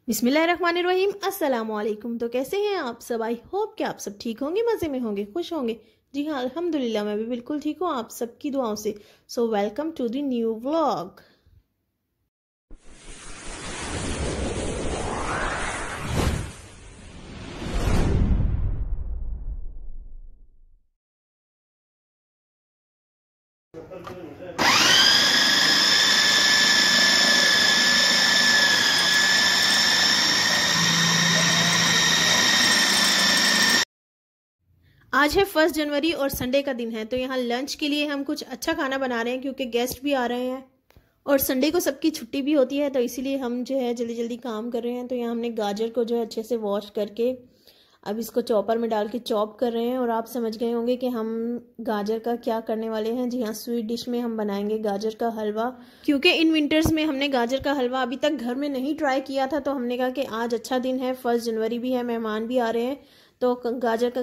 बिस्मिल्लाहिर्रहमानिर्रहीम। अस्सलाम वालेकुम। तो कैसे हैं आप सब? आई होप कि आप सब ठीक होंगे, मज़े में होंगे, खुश होंगे। जी हाँ, अल्हम्दुलिल्लाह मैं भी बिल्कुल ठीक हूँ आप सबकी दुआओं से। So welcome to the new vlog. आज है 1 जनवरी और संडे का दिन है, तो यहाँ लंच के लिए हम कुछ अच्छा खाना बना रहे हैं क्योंकि गेस्ट भी आ रहे हैं और संडे को सबकी छुट्टी भी होती है, तो इसीलिए हम जो है जल्दी जल्दी काम कर रहे हैं। तो यहाँ हमने गाजर को जो है अच्छे से वॉश करके अब इसको चॉपर में डाल के चॉप कर रहे हैं। और आप समझ गए होंगे कि हम गाजर का क्या करने वाले हैं। जी हाँ, स्वीट डिश में हम बनाएंगे गाजर का हलवा, क्योंकि इन विंटर्स में हमने गाजर का हलवा अभी तक घर में नहीं ट्राई किया था। तो हमने कहा कि आज अच्छा दिन है, 1 जनवरी भी है, मेहमान भी आ रहे हैं, तो गाजर का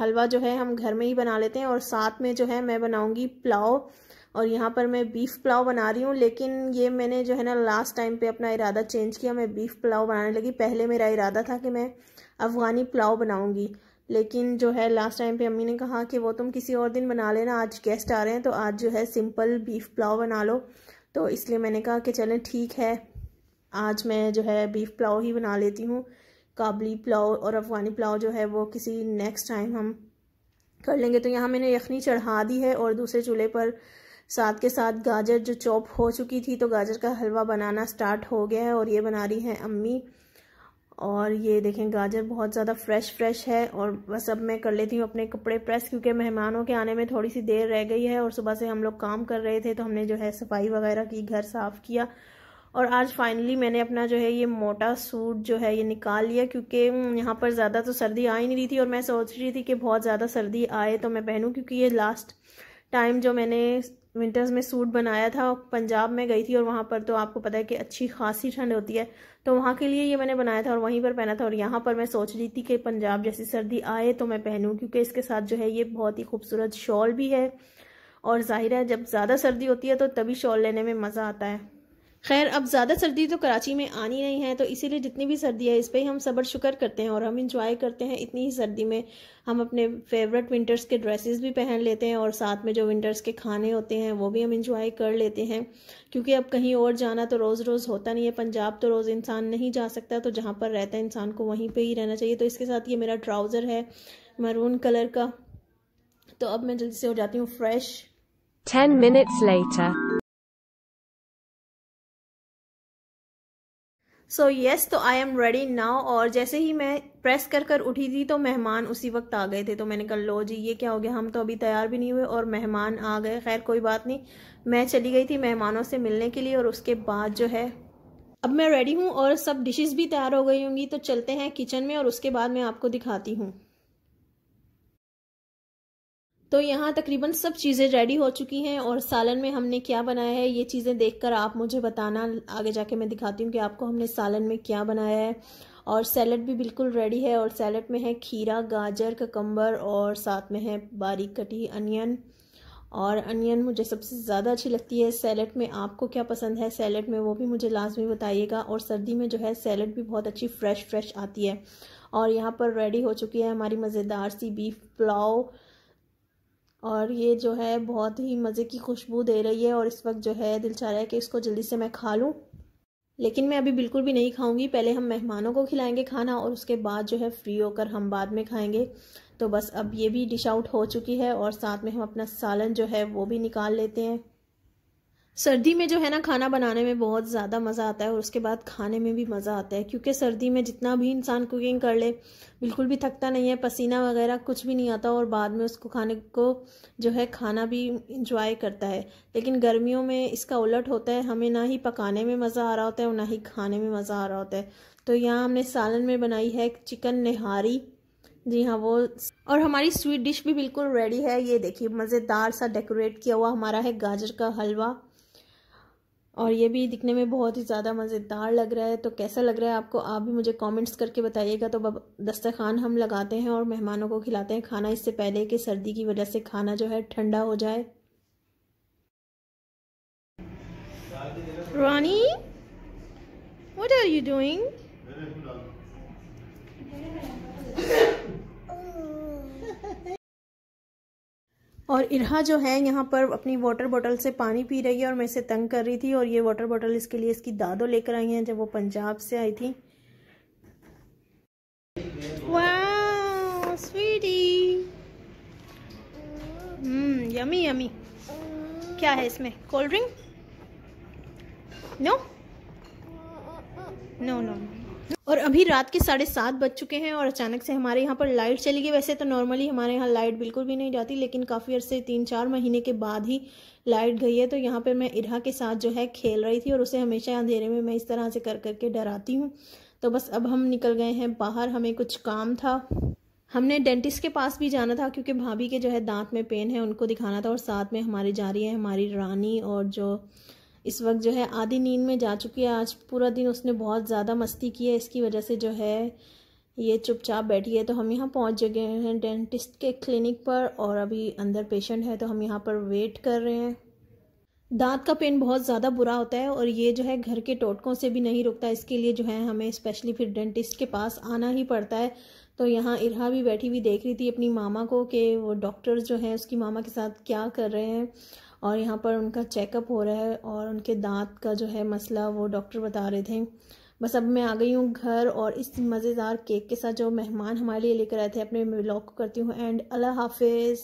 हलवा जो है हम घर में ही बना लेते हैं। और साथ में जो है मैं बनाऊंगी पुलाव, और यहाँ पर मैं बीफ पुलाव बना रही हूँ। लेकिन ये मैंने जो है ना लास्ट टाइम पे अपना इरादा चेंज किया, मैं बीफ पुलाव बनाने लगी। पहले मेरा इरादा था कि मैं अफ़गानी पुलाव बनाऊंगी, लेकिन जो है लास्ट टाइम पे अम्मी ने कहा कि वो तुम किसी और दिन बना लेना, आज गेस्ट आ रहे हैं, तो आज जो है सिंपल बीफ पुलाव बना लो। तो इसलिए मैंने कहा कि चलें ठीक है, आज मैं जो है बीफ पुलाव ही बना लेती हूँ। काबली पुलाव और अफ़गानी पुलाव जो है वो किसी नेक्स्ट टाइम हम कर लेंगे। तो यहाँ मैंने यखनी चढ़ा दी है और दूसरे चूल्हे पर साथ के साथ गाजर जो चॉप हो चुकी थी, तो गाजर का हलवा बनाना स्टार्ट हो गया है और ये बना रही हैं अम्मी। और ये देखें गाजर बहुत ज़्यादा फ्रेश है। और बस अब मैं कर लेती हूँ अपने कपड़े प्रेस, क्योंकि मेहमानों के आने में थोड़ी सी देर रह गई है और सुबह से हम लोग काम कर रहे थे, तो हमने जो है सफाई वगैरह की, घर साफ़ किया। और आज फाइनली मैंने अपना जो है ये मोटा सूट जो है ये निकाल लिया, क्योंकि यहाँ पर ज़्यादा तो सर्दी आ ही नहीं रही थी और मैं सोच रही थी कि बहुत ज़्यादा सर्दी आए तो मैं पहनूं, क्योंकि ये लास्ट टाइम जो मैंने विंटर्स में सूट बनाया था पंजाब में गई थी, और वहाँ पर तो आपको पता है कि अच्छी खासी ठंड होती है, तो वहाँ के लिए ये मैंने बनाया था और वहीं पर पहना था। और यहाँ पर मैं सोच रही थी कि पंजाब जैसी सर्दी आए तो मैं पहनूं, क्योंकि इसके साथ जो है ये बहुत ही खूबसूरत शॉल भी है। और जाहिर है जब ज़्यादा सर्दी होती है तो तभी शॉल लेने में मज़ा आता है। खैर, अब ज़्यादा सर्दी तो कराची में आनी नहीं है, तो इसीलिए जितनी भी सर्दी है इस पर ही हम सब्र शुक्र करते हैं और हम इंजॉय करते हैं। इतनी ही सर्दी में हम अपने फेवरेट विंटर्स के ड्रेसेस भी पहन लेते हैं और साथ में जो विंटर्स के खाने होते हैं वो भी हम इंजॉय कर लेते हैं, क्योंकि अब कहीं और जाना तो रोज़ रोज़ होता नहीं है। पंजाब तो रोज़ इंसान नहीं जा सकता, तो जहाँ पर रहता है इंसान को वहीं पर ही रहना चाहिए। तो इसके साथ ये मेरा ट्राउज़र है मैरून कलर का। तो अब मैं जल्दी से हो जाती हूँ fresh. 10 minutes later. So yes, तो आई एम रेडी नाउ। और जैसे ही मैं प्रेस कर कर उठी थी तो मेहमान उसी वक्त आ गए थे, तो मैंने कहा लो जी ये क्या हो गया, हम तो अभी तैयार भी नहीं हुए और मेहमान आ गए। खैर कोई बात नहीं, मैं चली गई थी मेहमानों से मिलने के लिए और उसके बाद जो है अब मैं रेडी हूँ और सब डिशेस भी तैयार हो गई होंगी। तो चलते हैं किचन में और उसके बाद मैं आपको दिखाती हूँ। तो यहाँ तकरीबन सब चीज़ें रेडी हो चुकी हैं और सालन में हमने क्या बनाया है ये चीज़ें देखकर आप मुझे बताना, आगे जाके मैं दिखाती हूँ कि आपको हमने सालन में क्या बनाया है। और सैलड भी बिल्कुल रेडी है, और सैलड में है खीरा, गाजर, ककम्बर और साथ में है बारीक कटी अनियन। और अनियन मुझे सबसे ज़्यादा अच्छी लगती है सैलड में। आपको क्या पसंद है सैलड में वो भी मुझे लाजमी बताइएगा। और सर्दी में जो है सैलड भी बहुत अच्छी फ्रेश आती है। और यहाँ पर रेडी हो चुकी है हमारी मज़ेदार सी बीफ पुलाव, और ये जो है बहुत ही मज़े की खुशबू दे रही है। और इस वक्त जो है दिल चाह रहा है कि इसको जल्दी से मैं खा लूँ, लेकिन मैं अभी बिल्कुल भी नहीं खाऊंगी। पहले हम मेहमानों को खिलाएंगे खाना और उसके बाद जो है फ्री होकर हम बाद में खाएंगे। तो बस अब ये भी डिश आउट हो चुकी है और साथ में हम अपना सालन जो है वो भी निकाल लेते हैं। सर्दी में जो है ना खाना बनाने में बहुत ज़्यादा मज़ा आता है और उसके बाद खाने में भी मज़ा आता है, क्योंकि सर्दी में जितना भी इंसान कुकिंग कर ले बिल्कुल भी थकता नहीं है, पसीना वगैरह कुछ भी नहीं आता और बाद में उसको खाने को जो है खाना भी इंजॉय करता है। लेकिन गर्मियों में इसका उलट होता है, हमें ना ही पकाने में मज़ा आ रहा होता है और ना ही खाने में मज़ा आ रहा होता है। तो यहाँ हमने सालन में बनाई है चिकन निहारी, जी हाँ वो। और हमारी स्वीट डिश भी बिल्कुल रेडी है। ये देखिए मज़ेदार सा डेकोरेट किया हुआ हमारा है गाजर का हलवा, और ये भी दिखने में बहुत ही ज़्यादा मज़ेदार लग रहा है। तो कैसा लग रहा है आपको, आप भी मुझे कमेंट्स करके बताइएगा। तो अब दस्तरखान हम लगाते हैं और मेहमानों को खिलाते हैं खाना, इससे पहले कि सर्दी की वजह से खाना जो है ठंडा हो जाए। रानी, व्हाट आर यू डूइंग? और इरहा जो है यहाँ पर अपनी वाटर बोतल से पानी पी रही है और मेरे से तंग कर रही थी। और ये वाटर बोतल इसके लिए इसकी दादो लेकर आई हैं जब वो पंजाब से आई थी। वाह स्वीटी, यमी यमी। क्या है इसमें? Cold drink? No no no. और अभी रात के 7:30 बज चुके हैं और अचानक से हमारे यहाँ पर लाइट चली गई। वैसे तो नॉर्मली हमारे यहाँ लाइट बिल्कुल भी नहीं जाती, लेकिन काफ़ी अर्से 3-4 महीने के बाद ही लाइट गई है। तो यहाँ पर मैं इरहा के साथ जो है खेल रही थी और उसे हमेशा अंधेरे में मैं इस तरह से कर करके डराती हूँ। तो बस अब हम निकल गए हैं बाहर, हमें कुछ काम था। हमने डेंटिस्ट के पास भी जाना था क्योंकि भाभी के जो है दांत में पेन है, उनको दिखाना था। और साथ में हमारी जा रही है हमारी रानी, और जो इस वक्त जो है आधी नींद में जा चुकी है। आज पूरा दिन उसने बहुत ज़्यादा मस्ती की है, इसकी वजह से जो है ये चुपचाप बैठी है। तो हम यहाँ पहुँच गए हैं डेंटिस्ट के क्लिनिक पर और अभी अंदर पेशेंट है तो हम यहाँ पर वेट कर रहे हैं। दांत का पेन बहुत ज़्यादा बुरा होता है और ये जो है घर के टोटकों से भी नहीं रुकता। इसके लिए जो है हमें स्पेशली फिर डेंटिस्ट के पास आना ही पड़ता है। तो यहाँ इरहा भी बैठी हुई देख रही थी अपनी मामा को कि वो डॉक्टर्स जो है उसकी मामा के साथ क्या कर रहे हैं। और यहाँ पर उनका चेकअप हो रहा है और उनके दांत का जो है मसला वो डॉक्टर बता रहे थे। बस अब मैं आ गई हूँ घर और इस मज़ेदार केक के साथ जो मेहमान हमारे लिए लेकर आए थे। अपने व्लॉग को करती हूँ एंड अल्लाह हाफिज़।